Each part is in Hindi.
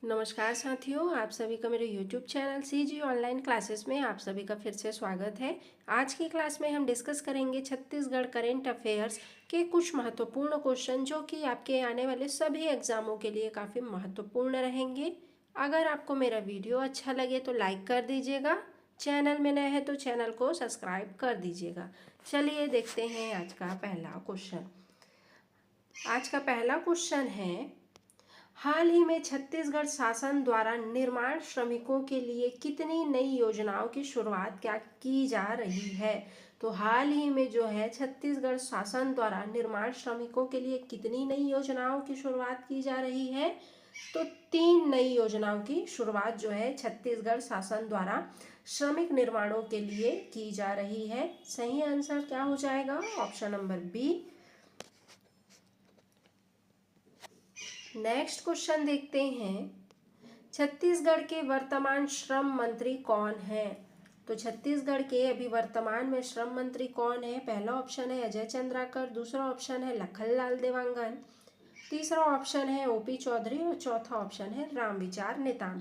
नमस्कार साथियों, आप सभी का मेरे YouTube channel CG online classes में आप सभी का फिर से स्वागत है। आज की क्लास में हम डिस्कस करेंगे छत्तीसगढ़ करेंट अफेयर्स के कुछ महत्वपूर्ण क्वेश्चन जो कि आपके आने वाले सभी एग्जामों के लिए काफ़ी महत्वपूर्ण रहेंगे। अगर आपको मेरा वीडियो अच्छा लगे तो लाइक कर दीजिएगा, चैनल में नए हैं तो चैनल को सब्सक्राइब कर दीजिएगा। चलिए देखते हैं आज का पहला क्वेश्चन। आज का पहला क्वेश्चन है, हाल ही में छत्तीसगढ़ शासन द्वारा निर्माण श्रमिकों के लिए कितनी नई योजनाओं की शुरुआत क्या की जा रही है। तो हाल ही में जो है छत्तीसगढ़ शासन द्वारा निर्माण श्रमिकों के लिए कितनी नई योजनाओं की शुरुआत की जा रही है। तो 3 नई योजनाओं की शुरुआत जो है छत्तीसगढ़ शासन द्वारा श्रमिक निर्माणों के लिए की जा रही है। सही आंसर क्या हो जाएगा? Option number B. Next question देखते हैं, छत्तीसगढ़ के वर्तमान श्रम मंत्री कौन है। तो छत्तीसगढ़ के अभी वर्तमान में श्रम मंत्री कौन है? पहला ऑप्शन है अजय चंद्राकर, दूसरा ऑप्शन है लखनलाल देवांगन, तीसरा ऑप्शन है ओपी चौधरी और चौथा ऑप्शन है रामविचार नेताम।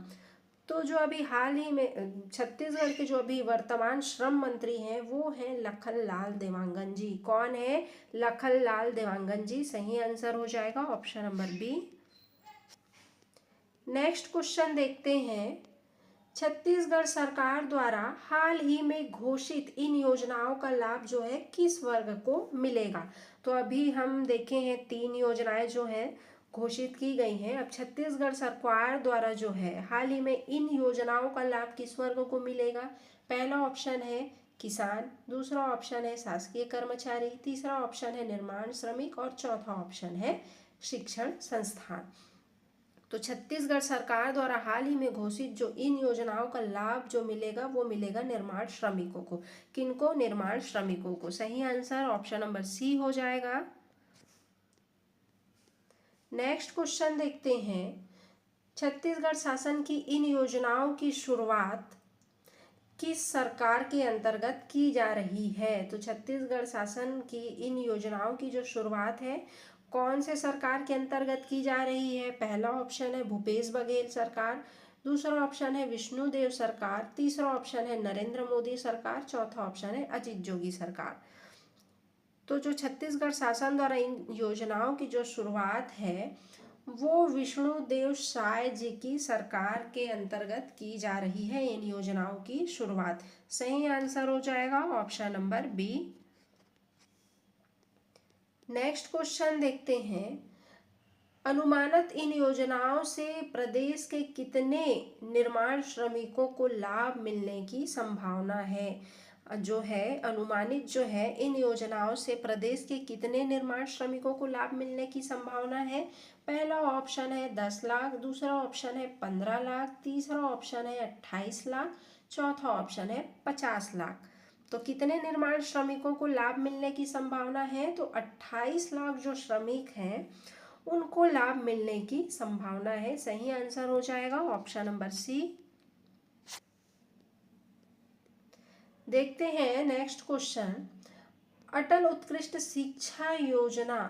तो जो अभी हाल ही में छत्तीसगढ़ के जो अभी वर्तमान श्रम मंत्री हैं वो हैं लखनलाल देवांगन जी। कौन है? लखनलाल देवांगन जी। सही आंसर हो जाएगा option number B. Next question देखते हैं, छत्तीसगढ़ सरकार द्वारा हाल ही में घोषित इन योजनाओं का लाभ जो है किस वर्ग को मिलेगा। तो अभी हम देखे हैं 3 योजनाएं जो है घोषित की गई हैं। अब छत्तीसगढ़ सरकार द्वारा जो है हाल ही में इन योजनाओं का लाभ किस वर्ग को मिलेगा। पहला ऑप्शन है किसान, दूसरा ऑप्शन है शासकीय कर्मचारी, तीसरा ऑप्शन है निर्माण श्रमिक और चौथा ऑप्शन है शिक्षण संस्थान। तो छत्तीसगढ़ सरकार द्वारा हाल ही में घोषित जो इन योजनाओं का लाभ जो मिलेगा वो मिलेगा निर्माण श्रमिकों को। किनको? निर्माण श्रमिकों को। सही आंसर ऑप्शन नंबर सी हो जाएगा। नेक्स्ट क्वेश्चन देखते हैं, छत्तीसगढ़ शासन की इन योजनाओं की शुरुआत किस सरकार के अंतर्गत की जा रही है। तो छत्तीसगढ़ शासन की इन योजनाओं की जो शुरुआत है कौन से सरकार के अंतर्गत की जा रही है। पहला ऑप्शन है भूपेश बघेल सरकार, दूसरा ऑप्शन है विष्णुदेव सरकार, तीसरा ऑप्शन है नरेंद्र मोदी सरकार, चौथा ऑप्शन है अजीत जोगी सरकार। तो जो छत्तीसगढ़ शासन द्वारा इन योजनाओं की जो शुरुआत है वो विष्णुदेव साय जी की सरकार के अंतर्गत की जा रही है। इन योजनाओं की शुरुआत। सही आंसर हो जाएगा option number B. Next question देखते हैं, अनुमानित इन योजनाओं से प्रदेश के कितने निर्माण श्रमिकों को लाभ मिलने की संभावना है। जो है अनुमानित जो है इन योजनाओं से प्रदेश के कितने निर्माण श्रमिकों को लाभ मिलने की संभावना है। पहला ऑप्शन है 10 लाख, दूसरा ऑप्शन है 15 लाख, तीसरा ऑप्शन है 28 लाख, चौथा ऑप्शन है 50 लाख। तो कितने निर्माण श्रमिकों को लाभ मिलने की संभावना है। तो 28 लाख जो श्रमिक हैं उनको लाभ मिलने की संभावना है। सही आंसर हो जाएगा ऑप्शन नंबर सी। देखते हैं नेक्स्ट क्वेश्चन, अटल उत्कृष्ट शिक्षा योजना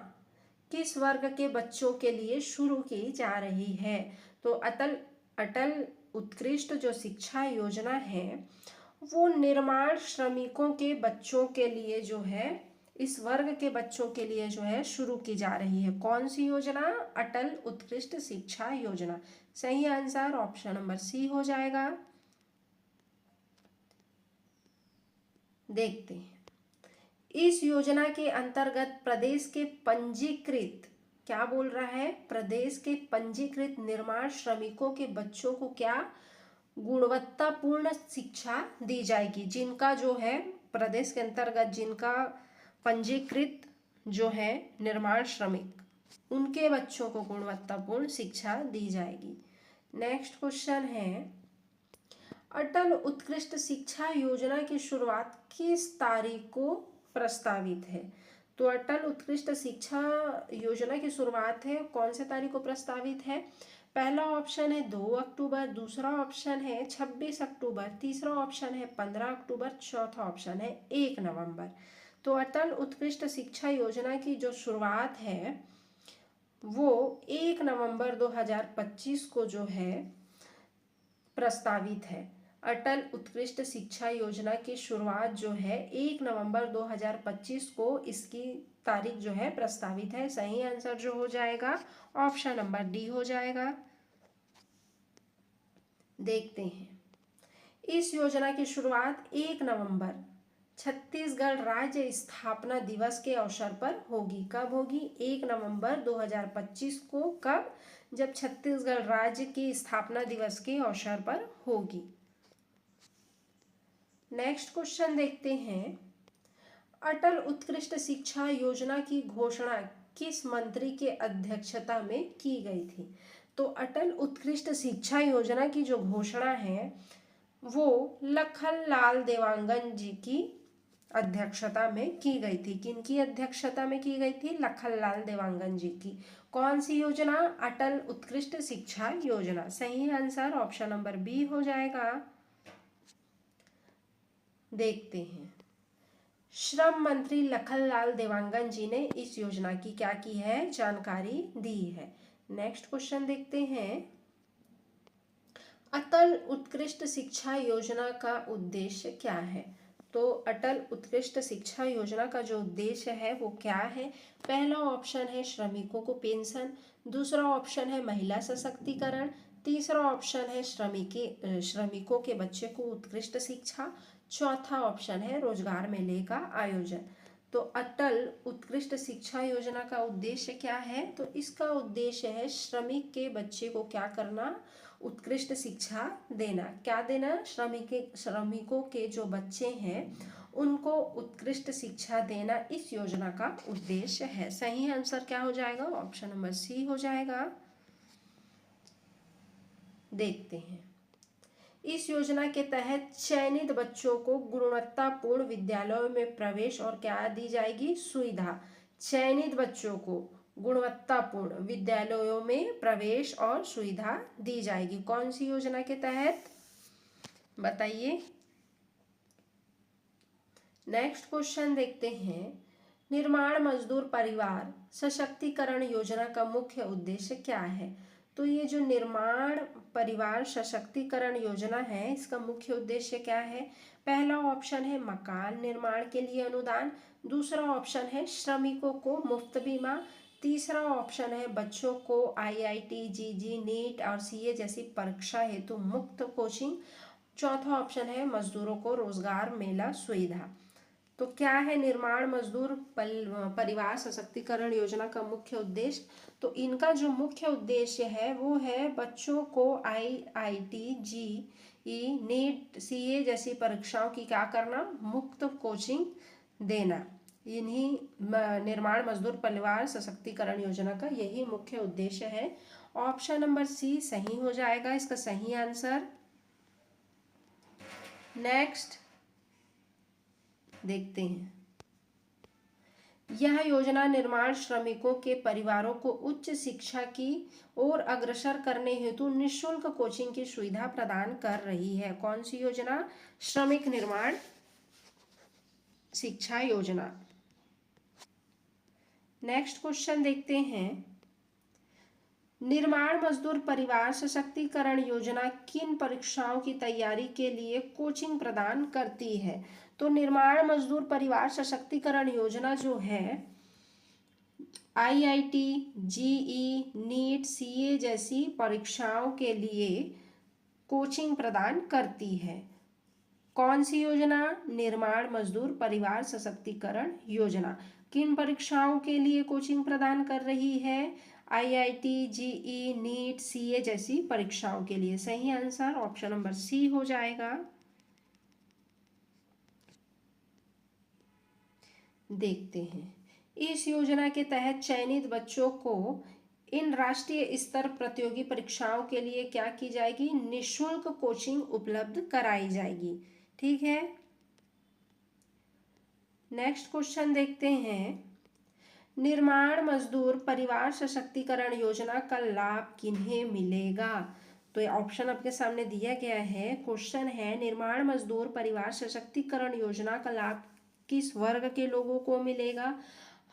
किस वर्ग के बच्चों के लिए शुरू की जा रही है। तो अटल उत्कृष्ट जो शिक्षा योजना है वो निर्माण श्रमिकों के बच्चों के लिए जो है इस वर्ग के बच्चों के लिए जो है शुरू की जा रही है। कौन सी योजना? अटल उत्कृष्ट शिक्षा योजना। सही आंसर ऑप्शन नंबर सी हो जाएगा। देखते हैं, इस योजना के अंतर्गत प्रदेश के पंजीकृत, क्या बोल रहा है, प्रदेश के पंजीकृत निर्माण श्रमिकों के बच्चों को क्या गुणवत्तापूर्ण शिक्षा दी जाएगी। जिनका जो है प्रदेश के अंतर्गत जिनका पंजीकृत जो है निर्माण श्रमिक उनके बच्चों को गुणवत्तापूर्ण शिक्षा दी जाएगी। नेक्स्ट क्वेश्चन है, अटल उत्कृष्ट शिक्षा योजना की शुरुआत किस तारीख को प्रस्तावित है। तो अटल उत्कृष्ट शिक्षा योजना की शुरुआत है कौन से तारीख को प्रस्तावित है। पहला ऑप्शन है 2 अक्टूबर, दूसरा ऑप्शन है 26 अक्टूबर, तीसरा ऑप्शन है 15 अक्टूबर, चौथा ऑप्शन है 1 नवंबर। तो अटल उत्कृष्ट शिक्षा योजना की जो शुरुआत है वो 1 नवंबर 2025 को जो है प्रस्तावित है। अटल उत्कृष्ट शिक्षा योजना की शुरुआत जो है 1 नवंबर 2025 को इसकी तारीख जो है प्रस्तावित है। सही आंसर जो हो जाएगा ऑप्शन नंबर डी हो जाएगा। देखते हैं, इस योजना की शुरुआत 1 नवंबर छत्तीसगढ़ राज्य स्थापना दिवस के अवसर पर होगी। कब होगी? 1 नवंबर 2025 को। कब? जब छत्तीसगढ़ राज्य की स्थापना दिवस के अवसर पर होगी। नेक्स्ट क्वेश्चन देखते हैं, अटल उत्कृष्ट शिक्षा योजना की घोषणा किस मंत्री के अध्यक्षता में की गई थी? तो अटल उत्कृष्ट शिक्षा योजना की जो घोषणा है वो लखनलाल देवांगन जी की अध्यक्षता में की गई थी। किनकी अध्यक्षता में की गई थी? लखनलाल देवांगन जी की। कौन सी योजना? अटल उत्कृष्ट शिक्षा योजना। सही आंसर ऑप्शन नंबर बी हो जाएगा। देखते हैं, श्रम मंत्री लखनलाल देवांगन जी ने इस योजना की क्या की है? जानकारी दी है। नेक्स्ट क्वेश्चन देखते हैं, अटल उत्कृष्ट शिक्षा योजना का उद्देश्य क्या है? तो अटल उत्कृष्ट शिक्षा योजना का जो उद्देश्य है वो क्या है? पहला ऑप्शन है श्रमिकों को पेंशन, दूसरा ऑप्शन है महिला सशक्तिकरण, तीसरा ऑप्शन है श्रमिकों के बच्चे को उत्कृष्ट शिक्षा, चौथा ऑप्शन है रोजगार मेले का आयोजन। तो अटल उत्कृष्ट शिक्षा योजना का उद्देश्य क्या है? तो इसका उद्देश्य है श्रमिक के बच्चे को क्या करना? उत्कृष्ट शिक्षा देना। क्या देना? श्रमिकों के जो बच्चे हैं उनको उत्कृष्ट शिक्षा देना इस योजना का उद्देश्य है। सही आंसर क्या हो जाएगा? ऑप्शन नंबर सी हो जाएगा। देखते हैं, इस योजना के तहत चयनित बच्चों को गुणवत्तापूर्ण विद्यालयों में प्रवेश और क्या दी जाएगी? सुविधा। चयनित बच्चों को गुणवत्तापूर्ण विद्यालयों में प्रवेश और सुविधा दी जाएगी। कौन सी योजना के तहत? बताइए। नेक्स्ट क्वेश्चन देखते हैं, निर्माण मजदूर परिवार सशक्तिकरण योजना का मुख्य उद्देश्य क्या है? तो ये जो निर्माण परिवार सशक्तिकरण योजना है इसका मुख्य उद्देश्य क्या है? पहला ऑप्शन है मकान निर्माण के लिए अनुदान, दूसरा ऑप्शन है श्रमिकों को मुफ्त बीमा, तीसरा ऑप्शन है बच्चों को आईआईटी, जीजी, नीट और सीए जैसी परीक्षा हेतु मुफ्त कोचिंग, चौथा ऑप्शन है मजदूरों को रोजगार मेला सुविधा। तो क्या है निर्माण मजदूर परिवार सशक्तिकरण योजना का मुख्य उद्देश्य? तो इनका जो मुख्य उद्देश्य है वो है बच्चों को आईआईटी, जेईई, नीट, सीए जैसी परीक्षाओं की क्या करना? मुफ्त कोचिंग देना। इन्हीं निर्माण मजदूर परिवार सशक्तिकरण योजना का यही मुख्य उद्देश्य है। ऑप्शन नंबर सी सही हो जाएगा इसका सही आंसर। नेक्स्ट देखते हैं, यह योजना निर्माण श्रमिकों के परिवारों को उच्च शिक्षा की ओर अग्रसर करने हेतु निःशुल्क कोचिंग की सुविधा प्रदान कर रही है। कौन सी योजना? श्रमिक निर्माण शिक्षा योजना। नेक्स्ट क्वेश्चन देखते हैं, निर्माण मजदूर परिवार सशक्तिकरण योजना किन परीक्षाओं की तैयारी के लिए कोचिंग प्रदान करती है? तो निर्माण मजदूर परिवार सशक्तिकरण योजना जो है आईआईटी, जेईई, नीट, सीए जैसी परीक्षाओं के लिए कोचिंग प्रदान करती है। कौन सी योजना? निर्माण मजदूर परिवार सशक्तिकरण योजना किन परीक्षाओं के लिए कोचिंग प्रदान कर रही है? आईआईटी, जेईई, नीट, सीए जैसी परीक्षाओं के लिए। सही आंसर ऑप्शन नंबर सी हो जाएगा। देखते हैं, इस योजना के तहत चयनित बच्चों को इन राष्ट्रीय स्तर प्रतियोगी परीक्षाओं के लिए क्या की जाएगी? निःशुल्क कोचिंग उपलब्ध कराई जाएगी। ठीक है। नेक्स्ट क्वेश्चन देखते हैं, निर्माण मजदूर परिवार सशक्तिकरण योजना का लाभ किन्हें मिलेगा? तो ये ऑप्शन आपके सामने दिया गया है। क्वेश्चन है, निर्माण मजदूर परिवार सशक्तिकरण योजना का लाभ किस वर्ग के लोगों को मिलेगा?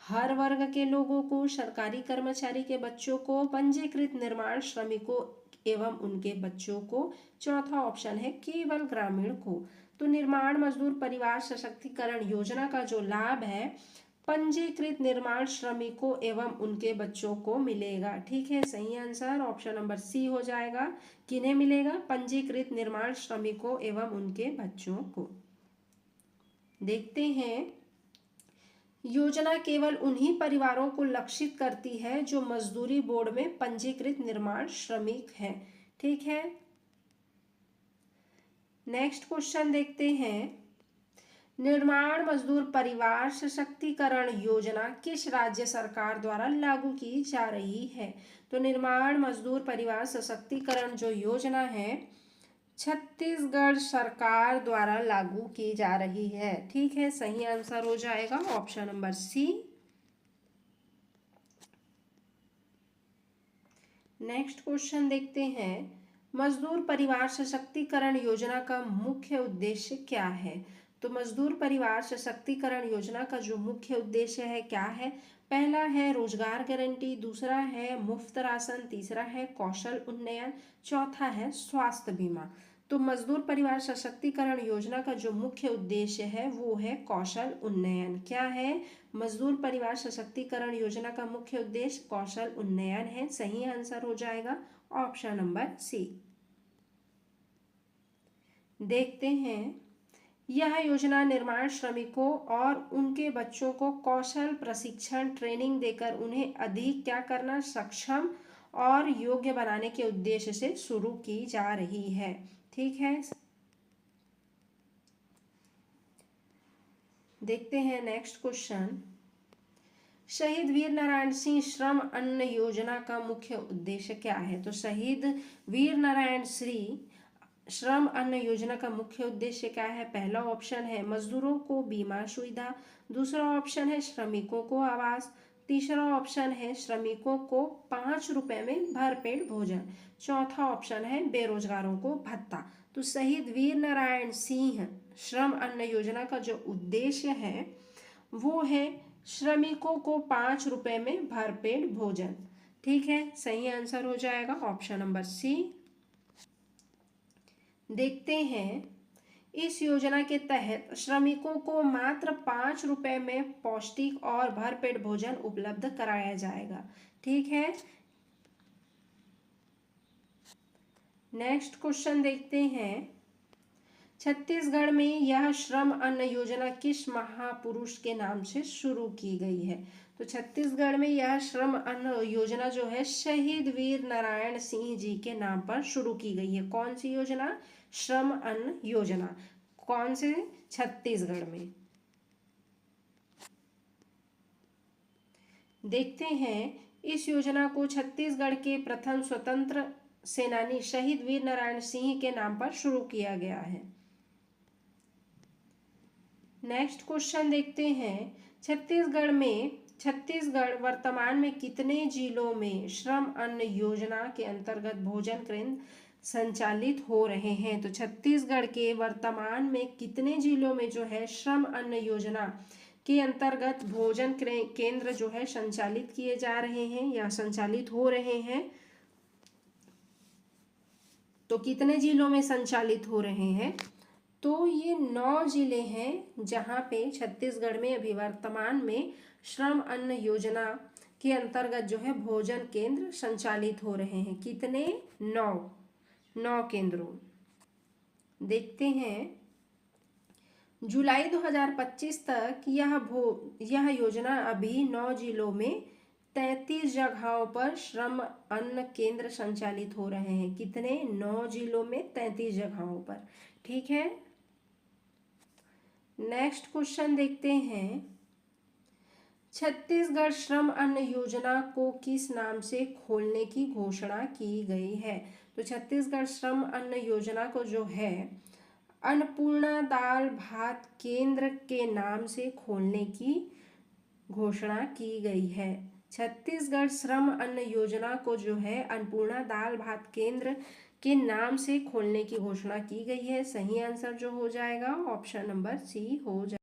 हर वर्ग के लोगों को, सरकारी कर्मचारी के बच्चों को, पंजीकृत निर्माण श्रमिकों एवं उनके बच्चों को। चौथा ऑप्शन है केवल ग्रामीण को। तो निर्माण मजदूर परिवार सशक्तिकरण योजना का जो लाभ है पंजीकृत निर्माण श्रमिकों एवं उनके बच्चों को मिलेगा। ठीक है, सही आंसर ऑप्शन नंबर सी हो जाएगा। किन्हें मिलेगा? पंजीकृत निर्माण श्रमिकों एवं उनके बच्चों को। देखते हैं, योजना केवल उन्हीं परिवारों को लक्षित करती है जो मजदूरी बोर्ड में पंजीकृत निर्माण श्रमिक हैं। ठीक है, नेक्स्ट क्वेश्चन देखते हैं, निर्माण मजदूर परिवार सशक्तिकरण योजना किस राज्य सरकार द्वारा लागू की जा रही है? तो निर्माण मजदूर परिवार सशक्तिकरण जो योजना है छत्तीसगढ़ सरकार द्वारा लागू की जा रही है। ठीक है, सही आंसर हो जाएगा option number C. Next question देखते हैं, मजदूर परिवार सशक्तिकरण योजना का मुख्य उद्देश्य क्या है? तो मजदूर परिवार सशक्तिकरण योजना का जो मुख्य उद्देश्य है क्या है? पहला है रोजगार गारंटी, दूसरा है मुफ्त राशन, तीसरा है कौशल उन्नयन, चौथा है स्वास्थ्य बीमा। तो मजदूर परिवार सशक्तिकरण योजना का जो मुख्य उद्देश्य है वो है कौशल उन्नयन। क्या है? मजदूर परिवार सशक्तिकरण योजना का मुख्य उद्देश्य कौशल उन्नयन है। सही आंसर हो जाएगा ऑप्शन नंबर सी। देखते हैं, यह योजना निर्माण श्रमिकों और उनके बच्चों को कौशल प्रशिक्षण ट्रेनिंग देकर उन्हें अधिक क्या करना, सक्षम और योग्य बनाने के उद्देश्य से शुरू की जा रही है। ठीक है, देखते हैं नेक्स्ट क्वेश्चन, शहीद वीर नारायण सिंह श्रम अन्न योजना का मुख्य उद्देश्य क्या है? तो शहीद वीर नारायण सिंह श्रम अन्न योजना का मुख्य उद्देश्य क्या है? पहला ऑप्शन है मजदूरों को बीमा सुविधा, दूसरा ऑप्शन है श्रमिकों को आवास, तीसरा ऑप्शन है श्रमिकों को 5 रुपए में भरपेट भोजन, चौथा ऑप्शन है बेरोजगारों को भत्ता। तो शहीद वीर नारायण सिंह श्रम अन्न योजना का जो उद्देश्य है वो है श्रमिकों को 5 रुपए में भरपेट भोजन। ठीक है, सही आंसर हो जाएगा ऑप्शन नंबर सी। देखते हैं, इस योजना के तहत श्रमिकों को मात्र 5 रुपए में पौष्टिक और भरपेट भोजन उपलब्ध कराया जाएगा। ठीक है, नेक्स्ट क्वेश्चन देखते हैं, छत्तीसगढ़ में यह श्रम अन्न योजना किस महापुरुष के नाम से शुरू की गई है? तो छत्तीसगढ़ में यह श्रम अन्न योजना जो है शहीद वीर नारायण सिंह जी के नाम पर शुरू की गई है। कौन सी योजना? श्रम अन्न योजना। कौन से? छत्तीसगढ़ में। देखते हैं, इस योजना को छत्तीसगढ़ के प्रथम स्वतंत्र सेनानी शहीद वीर नारायण सिंह के नाम पर शुरू किया गया है। नेक्स्ट क्वेश्चन देखते हैं, छत्तीसगढ़ वर्तमान में कितने जिलों में श्रम अन्न योजना के अंतर्गत भोजन केंद्र संचालित हो रहे हैं? तो छत्तीसगढ़ के वर्तमान में कितने जिलों में जो है श्रम अन्न योजना के अंतर्गत भोजन केंद्र जो है संचालित किए जा रहे हैं या संचालित हो रहे हैं? तो कितने जिलों में संचालित हो रहे हैं? तो ये 9 जिले हैं जहाँ पे छत्तीसगढ़ में अभी वर्तमान में श्रम अन्न योजना के अंतर्गत जो है भोजन केंद्र संचालित हो रहे हैं। कितने? 9 केंद्रों। देखते हैं, जुलाई 2025 तक यह योजना अभी 9 जिलों में 33 जगहों पर श्रम अन्न केंद्र संचालित हो रहे हैं। कितने? 9 जिलों में 33 जगहों पर। ठीक है, नेक्स्ट क्वेश्चन देखते हैं, छत्तीसगढ़ श्रम अन्न योजना को किस नाम से खोलने की घोषणा की गई है? तो छत्तीसगढ़ श्रम अन्न योजना को जो है अन्नपूर्णा दाल भात केंद्र के नाम से खोलने की घोषणा की गई है। छत्तीसगढ़ श्रम अन्न योजना को जो है अन्नपूर्णा दाल भात केंद्र के नाम से खोलने की घोषणा की गई है। सही आंसर जो हो जाएगा ऑप्शन नंबर सी हो जाएगा।